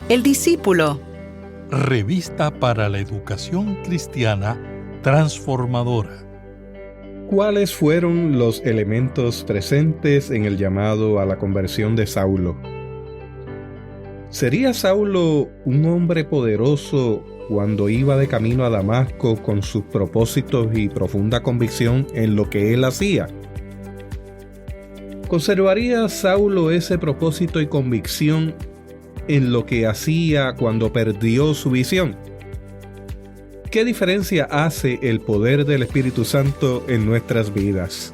El discípulo. Revista para la educación cristiana transformadora. ¿Cuáles fueron los elementos presentes en el llamado a la conversión de Saulo? ¿Sería Saulo un hombre poderoso cuando iba de camino a Damasco con sus propósitos y profunda convicción en lo que él hacía? ¿Conservaría Saulo ese propósito y convicción en lo que hacía cuando perdió su visión? ¿Qué diferencia hace el poder del Espíritu Santo en nuestras vidas?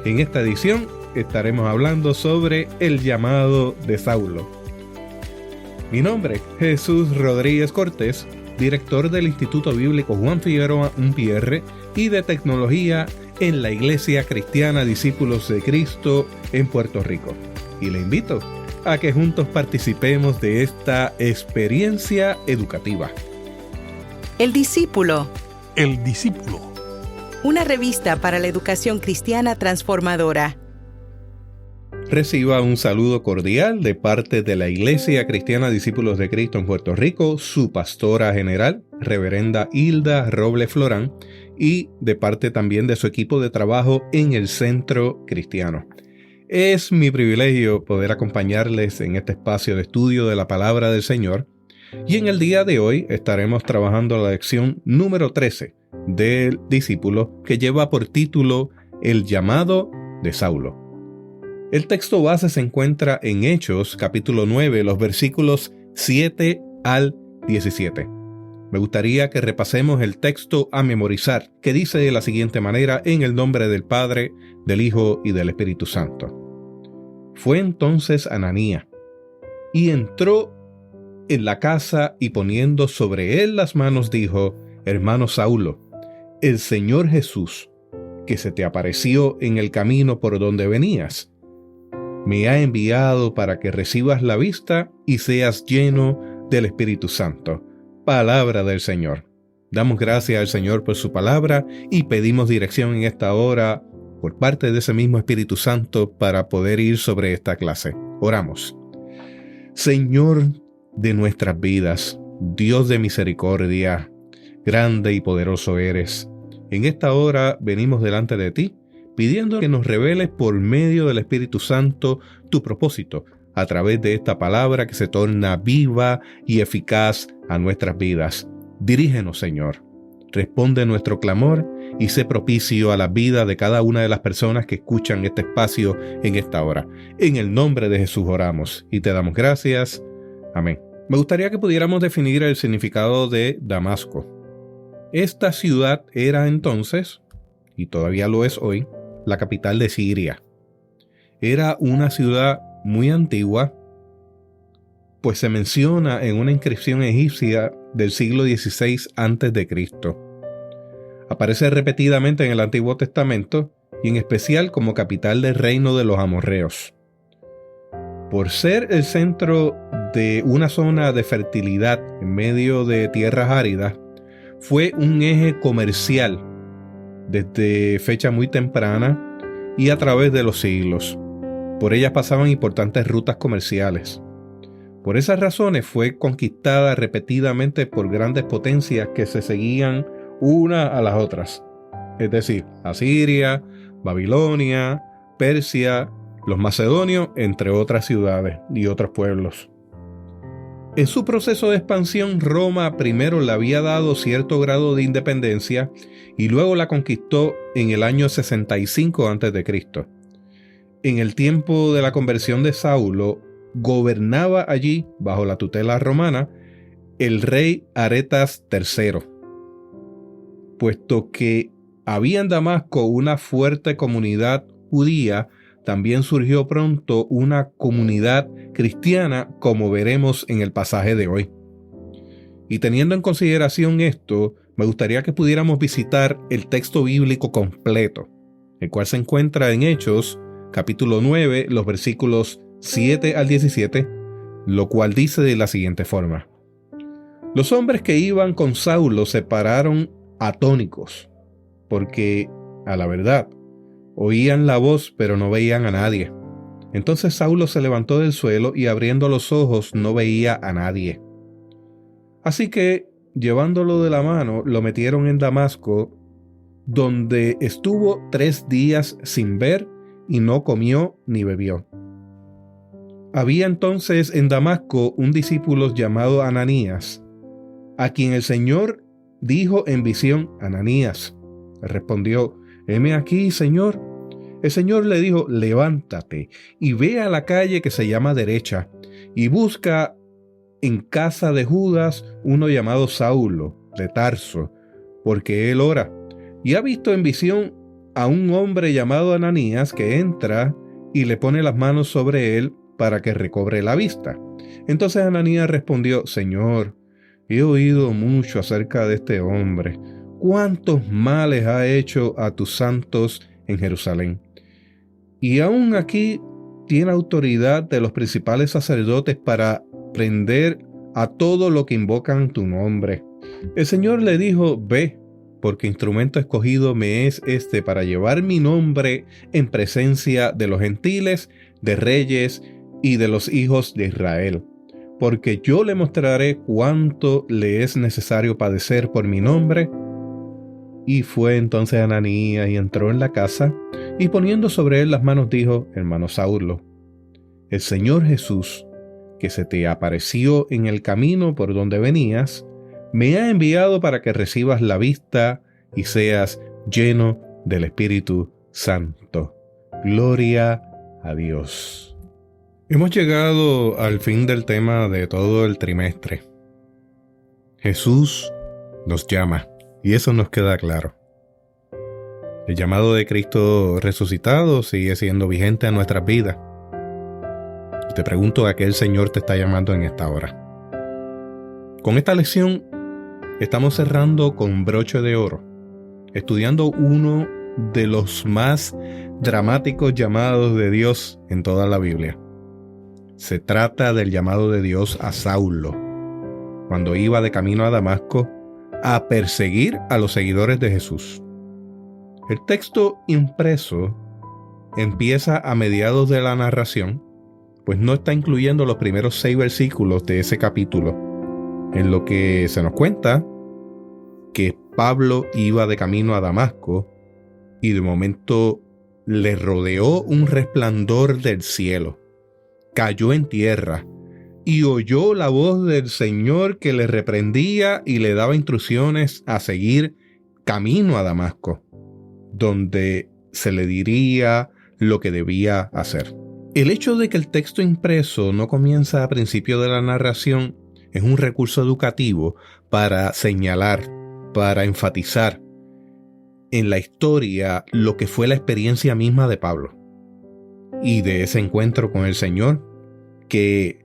En esta edición estaremos hablando sobre el llamado de Saulo. Mi nombre es Jesús Rodríguez Cortés, director del Instituto Bíblico Juan Figueroa Unpierre y de Tecnología en la Iglesia Cristiana Discípulos de Cristo en Puerto Rico. Y le invito a que juntos participemos de esta experiencia educativa. El discípulo. El discípulo. Una revista para la educación cristiana transformadora. Reciba un saludo cordial de parte de la Iglesia Cristiana Discípulos de Cristo en Puerto Rico, su pastora general, reverenda Hilda Robles Florán, y de parte también de su equipo de trabajo en el Centro Cristiano. Es mi privilegio poder acompañarles en este espacio de estudio de la Palabra del Señor, y en el día de hoy estaremos trabajando la lección número 13 del discípulo, que lleva por título El llamado de Saulo. El texto base se encuentra en Hechos, capítulo 9, los versículos 7 al 17. Me gustaría que repasemos el texto a memorizar, que dice de la siguiente manera, en el nombre del Padre, del Hijo y del Espíritu Santo. Fue entonces Ananías, y entró en la casa y poniendo sobre él las manos dijo: Hermano Saulo, el Señor Jesús, que se te apareció en el camino por donde venías, me ha enviado para que recibas la vista y seas lleno del Espíritu Santo. Palabra del Señor. Damos gracias al Señor por su palabra y pedimos dirección en esta hora por parte de ese mismo Espíritu Santo para poder ir sobre esta clase. Oramos. Señor de nuestras vidas, Dios de misericordia, grande y poderoso eres. En esta hora venimos delante de ti, pidiendo que nos reveles por medio del Espíritu Santo tu propósito, a través de esta palabra que se torna viva y eficaz a nuestras vidas. Dirígenos, Señor. Responde nuestro clamor y sé propicio a la vida de cada una de las personas que escuchan este espacio en esta hora. En el nombre de Jesús oramos y te damos gracias. Amén. Me gustaría que pudiéramos definir el significado de Damasco. Esta ciudad era entonces, y todavía lo es hoy, la capital de Siria. Era una ciudad muy antigua, pues se menciona en una inscripción egipcia del siglo XVI a.C. Aparece repetidamente en el Antiguo Testamento y en especial como capital del reino de los amorreos. Por ser el centro de una zona de fertilidad en medio de tierras áridas, fue un eje comercial desde fecha muy temprana y a través de los siglos. Por ellas pasaban importantes rutas comerciales. Por esas razones fue conquistada repetidamente por grandes potencias que se seguían una a las otras. Es decir, Asiria, Babilonia, Persia, los macedonios, entre otras ciudades y otros pueblos. En su proceso de expansión, Roma primero le había dado cierto grado de independencia y luego la conquistó en el año 65 a.C. En el tiempo de la conversión de Saulo, gobernaba allí, bajo la tutela romana, el rey Aretas III. Puesto que había en Damasco una fuerte comunidad judía, también surgió pronto una comunidad cristiana, como veremos en el pasaje de hoy. Y teniendo en consideración esto, me gustaría que pudiéramos visitar el texto bíblico completo, el cual se encuentra en Hechos, capítulo 9, los versículos 7 al 17, lo cual dice de la siguiente forma: Los hombres que iban con Saulo se pararon atónicos, porque, a la verdad, oían la voz pero no veían a nadie. Entonces Saulo se levantó del suelo y abriendo los ojos no veía a nadie. Así que, llevándolo de la mano, lo metieron en Damasco, donde estuvo 3 días sin ver y no comió ni bebió. Había entonces en Damasco un discípulo llamado Ananías, a quien el Señor dijo en visión: Ananías. Respondió: heme aquí, Señor. El Señor le dijo: levántate y ve a la calle que se llama Derecha y busca en casa de Judas uno llamado Saulo de Tarso, porque él ora. Y ha visto en visión a un hombre llamado Ananías que entra y le pone las manos sobre él para que recobre la vista. Entonces Ananías respondió: Señor, he oído mucho acerca de este hombre. ¿Cuántos males ha hecho a tus santos en Jerusalén? Y aún aquí tiene autoridad de los principales sacerdotes para prender a todo lo que invocan tu nombre. El Señor le dijo: ve, porque instrumento escogido me es este para llevar mi nombre en presencia de los gentiles, de reyes y de los hijos de Israel. Porque yo le mostraré cuánto le es necesario padecer por mi nombre. Y fue entonces Ananías y entró en la casa, y poniendo sobre él las manos dijo: hermano Saulo, el Señor Jesús, que se te apareció en el camino por donde venías, me ha enviado para que recibas la vista y seas lleno del Espíritu Santo. Gloria a Dios. Hemos llegado al fin del tema de todo el trimestre. Jesús nos llama, y eso nos queda claro. El llamado de Cristo resucitado sigue siendo vigente en nuestras vidas. Te pregunto: ¿a qué el Señor te está llamando en esta hora? Con esta lección estamos cerrando con broche de oro, estudiando uno de los más dramáticos llamados de Dios en toda la Biblia. Se trata del llamado de Dios a Saulo, cuando iba de camino a Damasco a perseguir a los seguidores de Jesús. El texto impreso empieza a mediados de la narración, pues no está incluyendo los primeros 6 versículos de ese capítulo, en lo que se nos cuenta que Pablo iba de camino a Damasco y de momento le rodeó un resplandor del cielo. Cayó en tierra y oyó la voz del Señor que le reprendía y le daba instrucciones a seguir camino a Damasco, donde se le diría lo que debía hacer. El hecho de que el texto impreso no comienza a principio de la narración es un recurso educativo para señalar, para enfatizar en la historia lo que fue la experiencia misma de Pablo y de ese encuentro con el Señor, que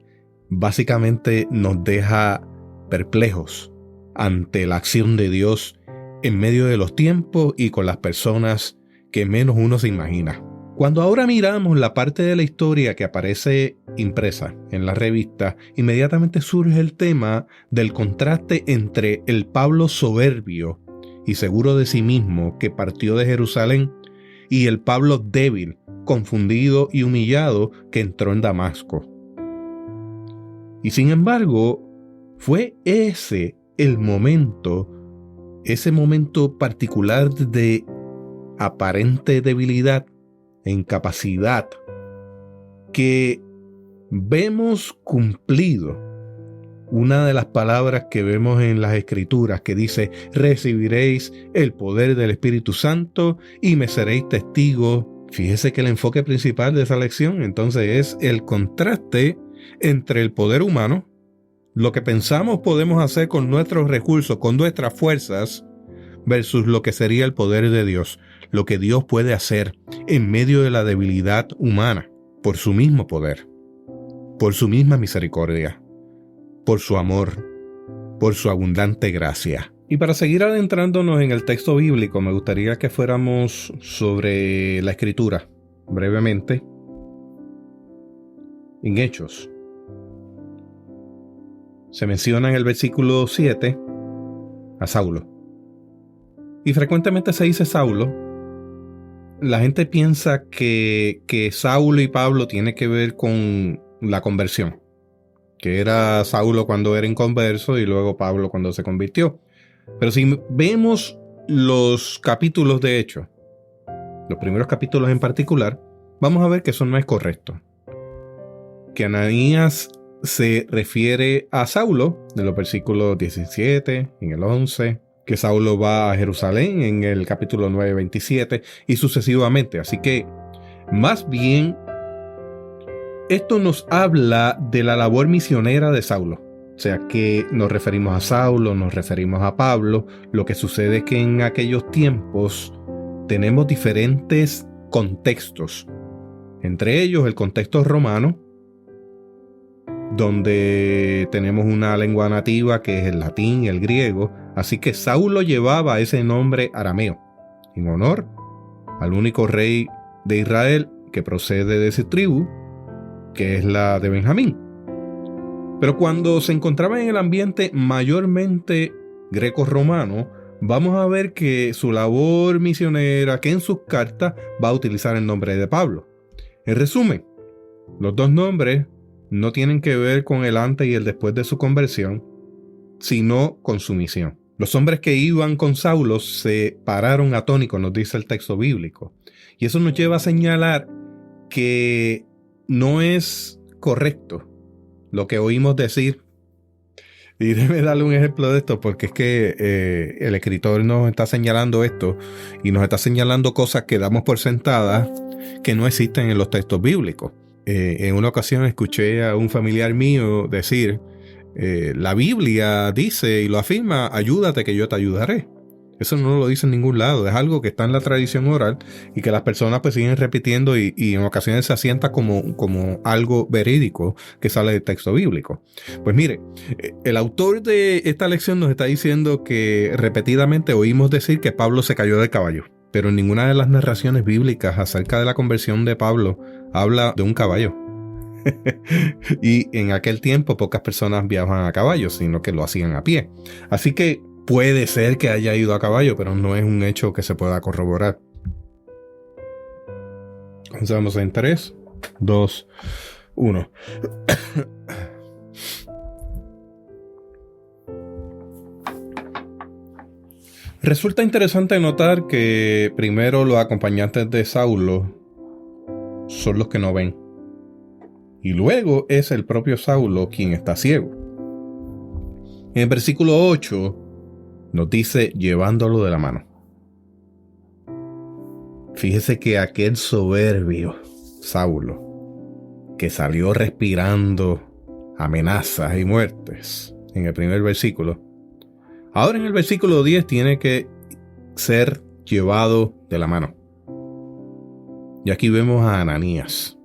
básicamente nos deja perplejos ante la acción de Dios en medio de los tiempos y con las personas que menos uno se imagina. Cuando ahora miramos la parte de la historia que aparece impresa en la revista, inmediatamente surge el tema del contraste entre el Pablo soberbio y seguro de sí mismo que partió de Jerusalén y el Pablo débil, confundido y humillado que entró en Damasco. Y sin embargo, fue ese momento particular de aparente debilidad e incapacidad que vemos cumplido una de las palabras que vemos en las Escrituras que dice: recibiréis el poder del Espíritu Santo y me seréis testigos. Fíjese que el enfoque principal de esa lección entonces es el contraste entre el poder humano, lo que pensamos podemos hacer con nuestros recursos, con nuestras fuerzas, versus lo que sería el poder de Dios, lo que Dios puede hacer en medio de la debilidad humana, por su mismo poder, por su misma misericordia, por su amor, por su abundante gracia. Y para seguir adentrándonos en el texto bíblico, me gustaría que fuéramos sobre la Escritura, brevemente, en Hechos. Se menciona en el versículo 7 a Saulo. Y frecuentemente se dice Saulo, la gente piensa que Saulo y Pablo tiene que ver con la conversión, que era Saulo cuando era inconverso y luego Pablo cuando se convirtió. Pero si vemos los capítulos de Hechos, los primeros capítulos en particular, vamos a ver que eso no es correcto. Que Ananías se refiere a Saulo en los versículos 17, en el 11, que Saulo va a Jerusalén en el capítulo 9, 27 y sucesivamente. Así que, más bien, esto nos habla de la labor misionera de Saulo. O sea, que nos referimos a Saulo, nos referimos a Pablo. Lo que sucede es que en aquellos tiempos tenemos diferentes contextos. Entre ellos, el contexto romano, donde tenemos una lengua nativa que es el latín y el griego. Así que Saulo llevaba ese nombre arameo, en honor al único rey de Israel que procede de esa tribu, que es la de Benjamín. Pero cuando se encontraba en el ambiente mayormente greco-romano, vamos a ver que su labor misionera, que en sus cartas va a utilizar el nombre de Pablo. En resumen, los dos nombres no tienen que ver con el antes y el después de su conversión, sino con su misión. Los hombres que iban con Saulo se pararon atónicos, nos dice el texto bíblico. Y eso nos lleva a señalar que no es correcto lo que oímos decir. Y déjeme darle un ejemplo de esto, porque es que el escritor nos está señalando esto y nos está señalando cosas que damos por sentadas que no existen en los textos bíblicos. En una ocasión escuché a un familiar mío decir, la Biblia dice y lo afirma, ayúdate que yo te ayudaré. Eso no lo dice en ningún lado, es algo que está en la tradición oral y que las personas pues siguen repitiendo y en ocasiones se asienta como algo verídico que sale del texto bíblico. Pues mire, el autor de esta lección nos está diciendo que repetidamente oímos decir que Pablo se cayó del caballo, pero en ninguna de las narraciones bíblicas acerca de la conversión de Pablo habla de un caballo. Y en aquel tiempo pocas personas viajaban a caballo, sino que lo hacían a pie. Así que puede ser que haya ido a caballo, pero no es un hecho que se pueda corroborar. Comenzamos en 3, 2, 1. Resulta interesante notar que primero los acompañantes de Saulo son los que no ven. Y luego es el propio Saulo quien está ciego. En el versículo 8 nos dice llevándolo de la mano. Fíjese que aquel soberbio Saulo, que salió respirando amenazas y muertes en el primer versículo, ahora en el versículo 10 tiene que ser llevado de la mano. Y aquí vemos a Ananías.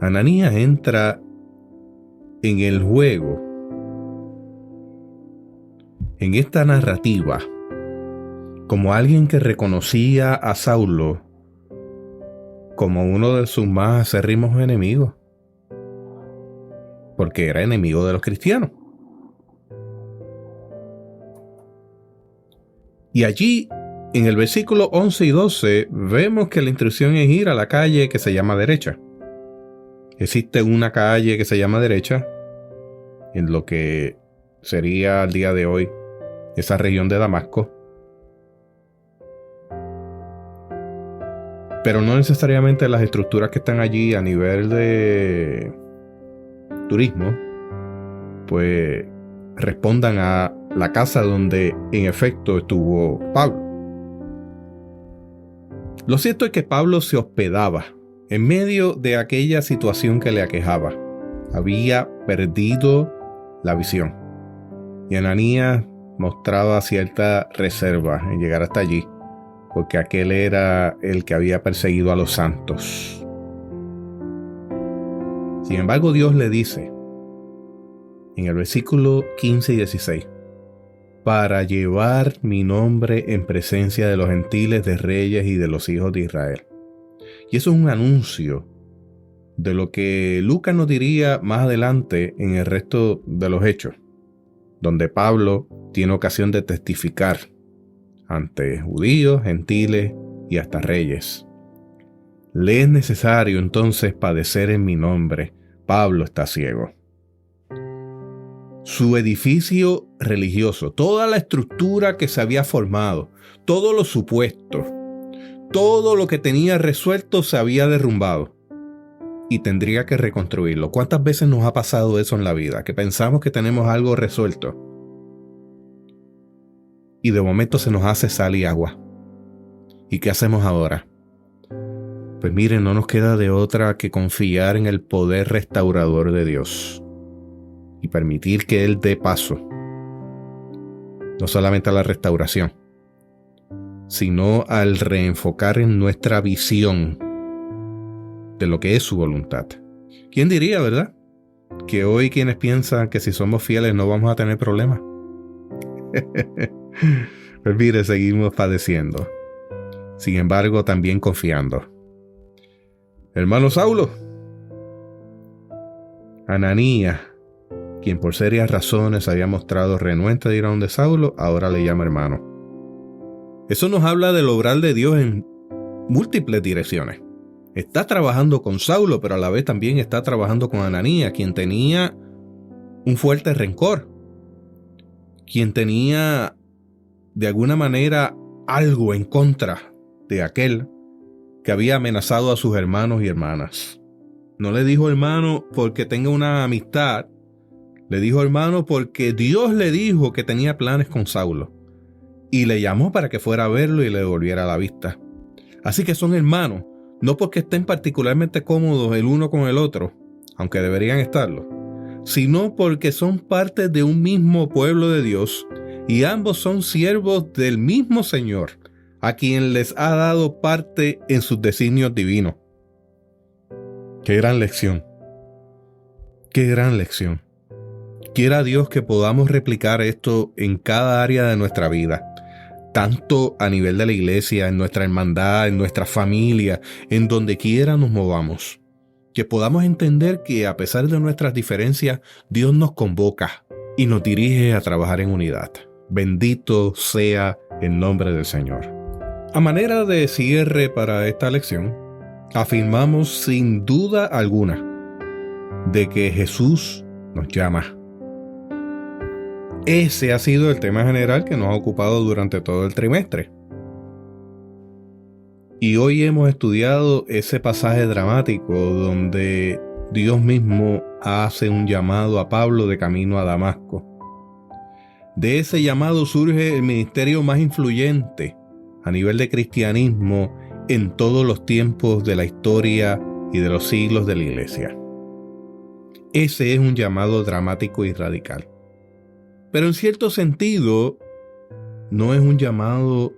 Ananías entra en el juego, en esta narrativa, como alguien que reconocía a Saulo como uno de sus más acérrimos enemigos, porque era enemigo de los cristianos. Y allí, en el versículo 11 y 12, vemos que la instrucción es ir a la calle que se llama derecha. Existe una calle que se llama derecha, en lo que sería al día de hoy esa región de Damasco. Pero no necesariamente las estructuras que están allí a nivel de turismo, pues respondan a la casa donde en efecto estuvo Pablo. Lo cierto es que Pablo se hospedaba en medio de aquella situación que le aquejaba. Había perdido la visión. Y Ananías mostraba cierta reserva en llegar hasta allí, porque aquel era el que había perseguido a los santos. Sin embargo, Dios le dice, en el versículo 15 y 16, para llevar mi nombre en presencia de los gentiles, de reyes y de los hijos de Israel. Y eso es un anuncio de lo que Lucas nos diría más adelante en el resto de los hechos, donde Pablo tiene ocasión de testificar ante judíos, gentiles y hasta reyes. Le es necesario entonces padecer en mi nombre. Pablo está ciego. Su edificio religioso, toda la estructura que se había formado, todos los supuestos, todo lo que tenía resuelto se había derrumbado y tendría que reconstruirlo. ¿Cuántas veces nos ha pasado eso en la vida? Que pensamos que tenemos algo resuelto y de momento se nos hace sal y agua. ¿Y qué hacemos ahora? Pues miren, no nos queda de otra que confiar en el poder restaurador de Dios y permitir que Él dé paso, no solamente a la restauración, sino al reenfocar en nuestra visión de lo que es su voluntad. ¿Quién diría, verdad? Que hoy quienes piensan que si somos fieles no vamos a tener problemas. Pues mire, seguimos padeciendo. Sin embargo, también confiando. Hermano Saulo, Ananías, quien por serias razones había mostrado renuente de ir a donde Saulo, ahora le llama hermano. Eso nos habla del obrar de Dios en múltiples direcciones. Está trabajando con Saulo, pero a la vez también está trabajando con Ananías, quien tenía un fuerte rencor, quien tenía de alguna manera algo en contra de aquel que había amenazado a sus hermanos y hermanas. No le dijo hermano porque tenga una amistad, le dijo hermano porque Dios le dijo que tenía planes con Saulo y le llamó para que fuera a verlo y le devolviera la vista. Así que son hermanos, no porque estén particularmente cómodos el uno con el otro, aunque deberían estarlo, sino porque son parte de un mismo pueblo de Dios y ambos son siervos del mismo Señor, a quien les ha dado parte en sus designios divinos. ¡Qué gran lección! ¡Qué gran lección! Quiera Dios que podamos replicar esto en cada área de nuestra vida, tanto a nivel de la iglesia, en nuestra hermandad, en nuestra familia, en donde quiera nos movamos. Que podamos entender que a pesar de nuestras diferencias, Dios nos convoca y nos dirige a trabajar en unidad. Bendito sea el nombre del Señor. A manera de cierre para esta lección, afirmamos sin duda alguna de que Jesús nos llama. Ese ha sido el tema general que nos ha ocupado durante todo el trimestre. Y hoy hemos estudiado ese pasaje dramático donde Dios mismo hace un llamado a Pablo de camino a Damasco. De ese llamado surge el ministerio más influyente a nivel de cristianismo en todos los tiempos de la historia y de los siglos de la iglesia. Ese es un llamado dramático y radical. Pero en cierto sentido, no es un llamado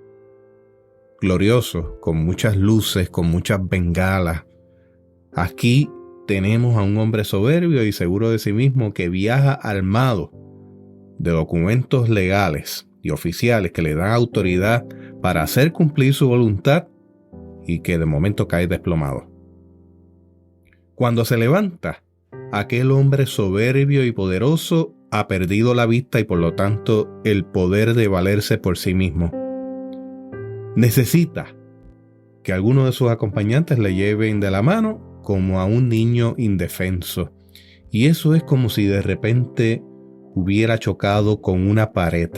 glorioso, con muchas luces, con muchas bengalas. Aquí tenemos a un hombre soberbio y seguro de sí mismo que viaja armado de documentos legales y oficiales que le dan autoridad para hacer cumplir su voluntad y que de momento cae desplomado. Cuando se levanta, aquel hombre soberbio y poderoso ha perdido la vista y por lo tanto el poder de valerse por sí mismo. Necesita que alguno de sus acompañantes le lleven de la mano como a un niño indefenso. Y eso es como si de repente hubiera chocado con una pared.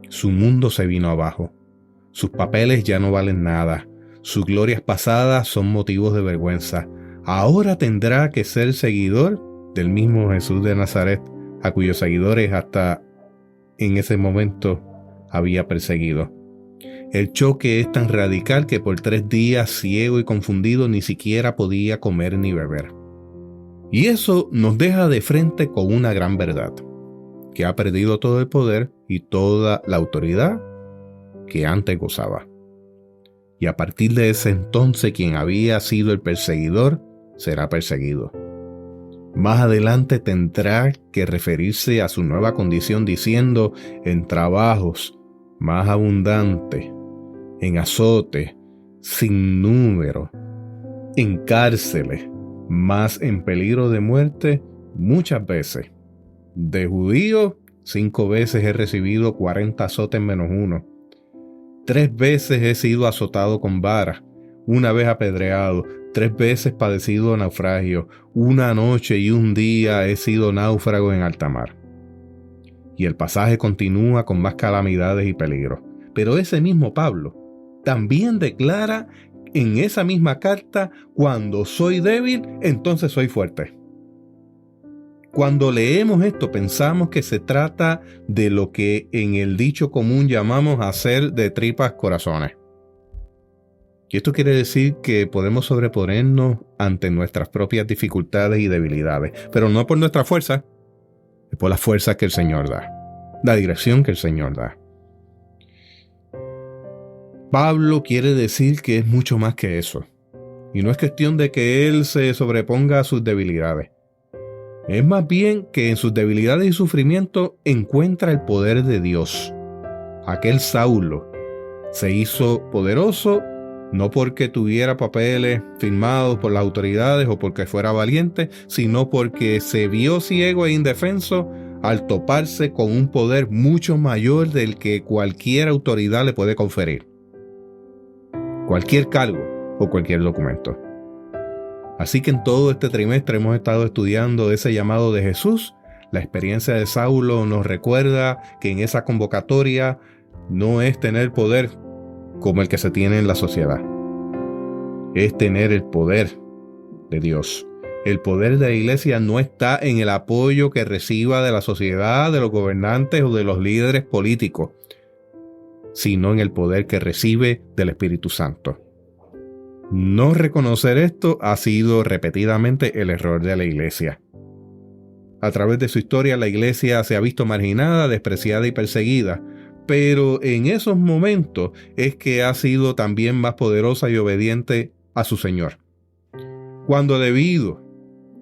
Su mundo se vino abajo. Sus papeles ya no valen nada. Sus glorias pasadas son motivos de vergüenza. Ahora tendrá que ser seguidor del mismo Jesús de Nazaret, a cuyos seguidores hasta en ese momento había perseguido. El choque es tan radical que por 3 días, ciego y confundido, ni siquiera podía comer ni beber. Y eso nos deja de frente con una gran verdad, que ha perdido todo el poder y toda la autoridad que antes gozaba. Y a partir de ese entonces, quien había sido el perseguidor será perseguido. Más adelante tendrá que referirse a su nueva condición diciendo: en trabajos más abundantes, en azotes sin número, en cárceles, más en peligro de muerte muchas veces. De judío 5 veces he recibido 40 azotes menos 1. 3 veces he sido azotado con vara, 1 vez apedreado, 3 veces padecido naufragio, 1 noche y 1 día he sido náufrago en alta mar. Y el pasaje continúa con más calamidades y peligros. Pero ese mismo Pablo también declara en esa misma carta: cuando soy débil, entonces soy fuerte. Cuando leemos esto, pensamos que se trata de lo que en el dicho común llamamos hacer de tripas corazones. Y esto quiere decir que podemos sobreponernos ante nuestras propias dificultades y debilidades, pero no por nuestra fuerza, es por la fuerza que el Señor da, la dirección que el Señor da. Pablo quiere decir que es mucho más que eso, y no es cuestión de que él se sobreponga a sus debilidades. Es más bien que en sus debilidades y sufrimientos encuentra el poder de Dios. Aquel Saulo se hizo poderoso no porque tuviera papeles firmados por las autoridades o porque fuera valiente, sino porque se vio ciego e indefenso al toparse con un poder mucho mayor del que cualquier autoridad le puede conferir. Cualquier cargo o cualquier documento. Así que en todo este trimestre hemos estado estudiando ese llamado de Jesús. La experiencia de Saulo nos recuerda que en esa convocatoria no es tener poder como el que se tiene en la sociedad. Es tener el poder de Dios. El poder de la iglesia no está en el apoyo que reciba de la sociedad, de los gobernantes o de los líderes políticos, sino en el poder que recibe del Espíritu Santo. No reconocer esto ha sido repetidamente el error de la iglesia. A través de su historia, la iglesia se ha visto marginada, despreciada y perseguida, pero en esos momentos es que ha sido también más poderosa y obediente a su Señor. Cuando debido,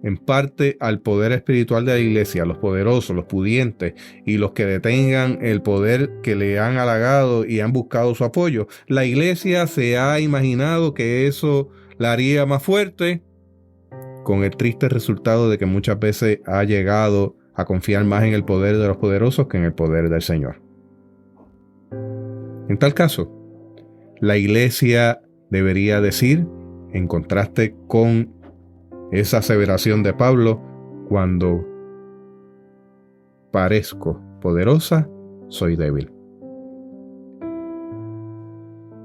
en parte, al poder espiritual de la iglesia, los poderosos, los pudientes y los que detengan el poder que le han halagado y han buscado su apoyo, la iglesia se ha imaginado que eso la haría más fuerte, con el triste resultado de que muchas veces ha llegado a confiar más en el poder de los poderosos que en el poder del Señor. En tal caso, la iglesia debería decir, en contraste con esa aseveración de Pablo: cuando parezco poderosa, soy débil.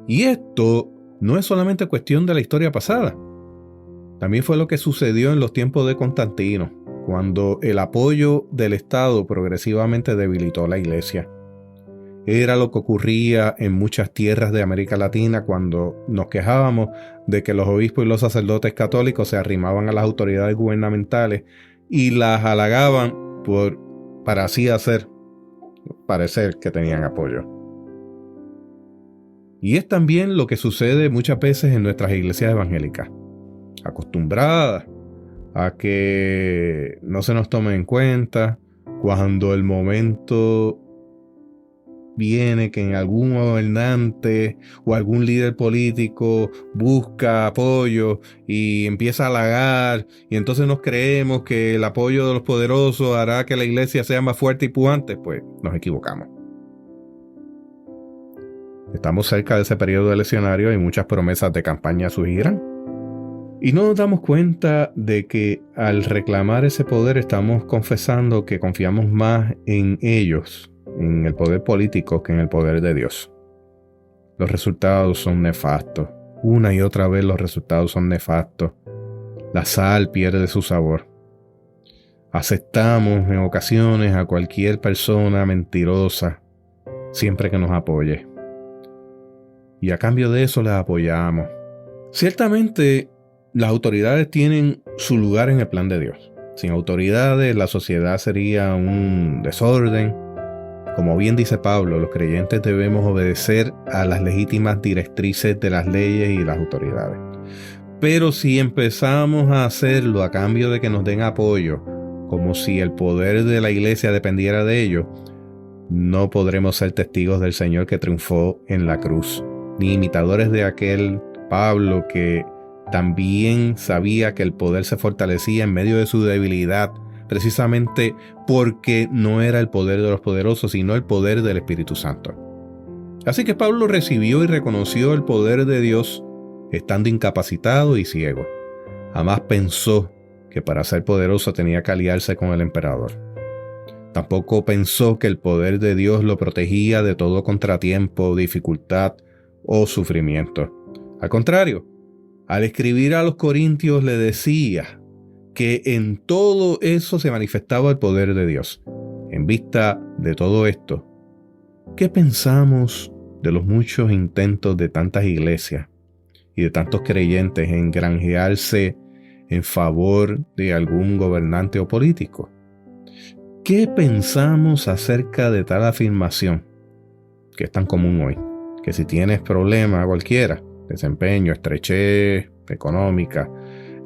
Y esto no es solamente cuestión de la historia pasada. También fue lo que sucedió en los tiempos de Constantino, cuando el apoyo del Estado progresivamente debilitó a la iglesia. Era lo que ocurría en muchas tierras de América Latina cuando nos quejábamos de que los obispos y los sacerdotes católicos se arrimaban a las autoridades gubernamentales y las halagaban para así parecer que tenían apoyo. Y es también lo que sucede muchas veces en nuestras iglesias evangélicas, acostumbradas a que no se nos tome en cuenta cuando el momento viene que en algún gobernante o algún líder político busca apoyo y empieza a halagar, y entonces nos creemos que el apoyo de los poderosos hará que la iglesia sea más fuerte y pujante. Pues nos equivocamos. Estamos cerca de ese periodo eleccionario y muchas promesas de campaña surgirán. Y no nos damos cuenta de que al reclamar ese poder estamos confesando que confiamos más en ellos, en el poder político, que en el poder de Dios. Los resultados son nefastos. Una y otra vez los resultados son nefastos. La sal pierde su sabor. Aceptamos en ocasiones a cualquier persona mentirosa siempre que nos apoye. Y a cambio de eso les apoyamos. Ciertamente, las autoridades tienen su lugar en el plan de Dios. Sin autoridades, la sociedad sería un desorden. Como bien dice Pablo, los creyentes debemos obedecer a las legítimas directrices de las leyes y las autoridades. Pero si empezamos a hacerlo a cambio de que nos den apoyo, como si el poder de la iglesia dependiera de ello, no podremos ser testigos del Señor que triunfó en la cruz, ni imitadores de aquel Pablo que también sabía que el poder se fortalecía en medio de su debilidad, precisamente porque no era el poder de los poderosos, sino el poder del Espíritu Santo. Así que Pablo recibió y reconoció el poder de Dios estando incapacitado y ciego. Jamás pensó que para ser poderoso tenía que aliarse con el emperador. Tampoco pensó que el poder de Dios lo protegía de todo contratiempo, dificultad o sufrimiento. Al contrario, al escribir a los Corintios le decía que en todo eso se manifestaba el poder de Dios. En vista de todo esto, ¿qué pensamos de los muchos intentos de tantas iglesias y de tantos creyentes en granjearse en favor de algún gobernante o político? ¿Qué pensamos acerca de tal afirmación que es tan común hoy? Que si tienes problema cualquiera, desempeño, estrechez económica,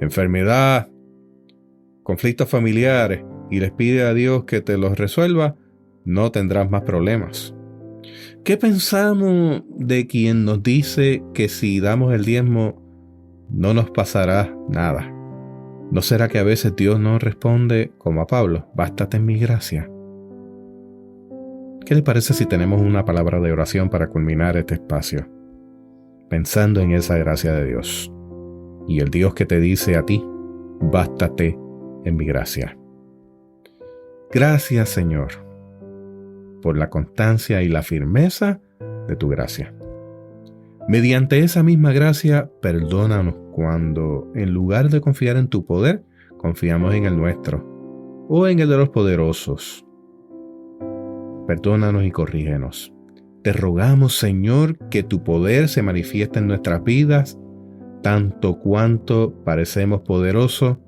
enfermedad, conflictos familiares, y les pide a Dios que te los resuelva, no tendrás más problemas. ¿Qué pensamos de quien nos dice que si damos el diezmo no nos pasará nada? ¿No será que a veces Dios nos responde como a Pablo, bástate en mi gracia? ¿Qué le parece si tenemos una palabra de oración para culminar este espacio? Pensando en esa gracia de Dios. Y el Dios que te dice a ti, bástate en mi gracia. Gracias, Señor, por la constancia y la firmeza de tu gracia. Mediante esa misma gracia, perdónanos cuando, en lugar de confiar en tu poder, confiamos en el nuestro o en el de los poderosos. Perdónanos y corrígenos. Te rogamos, Señor, que tu poder se manifieste en nuestras vidas, tanto cuanto parecemos poderosos,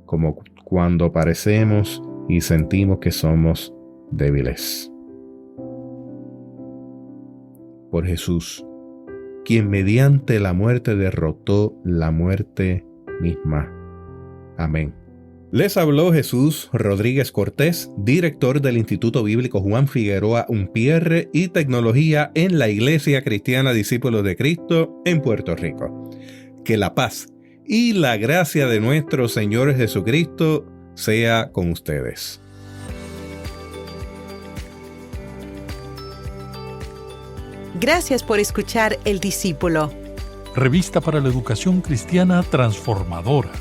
como cuando parecemos y sentimos que somos débiles. Por Jesús, quien mediante la muerte derrotó la muerte misma. Amén. Les habló Jesús Rodríguez Cortés, director del Instituto Bíblico Juan Figueroa Umpierre y Tecnología en la Iglesia Cristiana Discípulos de Cristo en Puerto Rico. Que la paz y la gracia de nuestro Señor Jesucristo sea con ustedes. Gracias por escuchar El Discípulo. Revista para la educación cristiana transformadora.